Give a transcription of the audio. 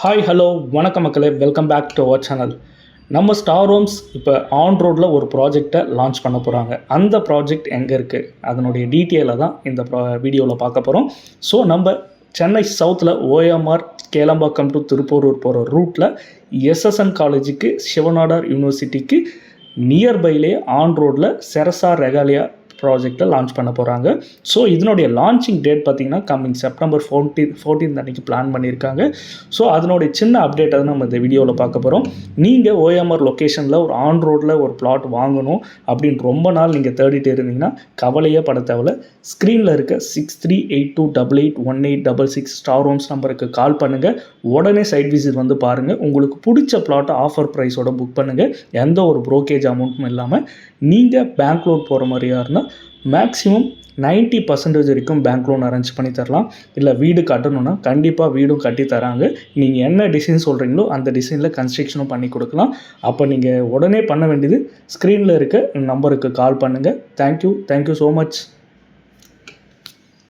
Hi hello வணக்கம் மக்களே, welcome back to our channel. நம்ம ஸ்டார் ஹோம்ஸ் இப்போ ஆன் ரோடில் ஒரு ப்ராஜெக்டை லான்ச் பண்ண போகிறாங்க. அந்த ப்ராஜெக்ட் எங்கே இருக்குது, அதனுடைய டீட்டெயிலை தான் இந்த வீடியோவில் பார்க்க போகிறோம். ஸோ நம்ம சென்னை சவுத்தில் ஓஎம்ஆர் கேளம்பாக்கம் டு திருப்பூரூர் போகிற ரூட்டில் எஸ்எஸ்என் காலேஜுக்கு சிவநாடார் யூனிவர்சிட்டிக்கு நியர்பைலே ஆன் ரோடில் செரசா ரெகாலியா ப்ராஜெக்டை லான்ச் பண்ண போகிறாங்க. ஸோ இதனுடைய லான்ச்சிங் டேட் பார்த்திங்கன்னா கம்மிங் செப்டம்பர் 14th அன்றைக்கி பிளான் பண்ணியிருக்காங்க. ஸோ அதனுடைய சின்ன அப்டேட்டை தான் நம்ம இந்த வீடியோவில் பார்க்க போகிறோம். நீங்கள் ஓஎம்ஆர் லொக்கேஷனில் ஒரு ஆன் ரோடில் ஒரு பிளாட் வாங்கணும் அப்படின்னு ரொம்ப நாள் நீங்கள் தேடிட்டு இருந்தீங்கன்னா கவலையே பட தேவையில்ல. ஸ்க்ரீனில் இருக்க 6382881866 ஸ்டார் ஹோம்ஸ் நம்பருக்கு கால் பண்ணுங்கள். உடனே சைட் விசிட் வந்து பாருங்கள். உங்களுக்கு பிடிச்ச பிளாட்டை ஆஃபர் ப்ரைஸோட புக் பண்ணுங்கள். எந்த ஒரு ப்ரோக்கேஜ் அமௌண்ட்டும் இல்லாமல். நீங்கள் பேங்க் லோன் போகிற மாதிரியா இருந்தால் மேக்ஸிமம் 90% வரைக்கும் பேங்க் லோன் அரேஞ்ச் பண்ணி தரலாம். இல்லை வீடு கட்டணுன்னா கண்டிப்பாக வீடும் கட்டி தராங்க. நீங்கள் என்ன டிசைன் சொல்கிறீங்களோ அந்த டிசைனில் கன்ஸ்ட்ரக்ஷனும் பண்ணி கொடுக்கலாம். அப்போ நீங்கள் உடனே பண்ண வேண்டியது ஸ்க்ரீனில் இருக்க நம்பருக்கு கால் பண்ணுங்கள். Thank you so much.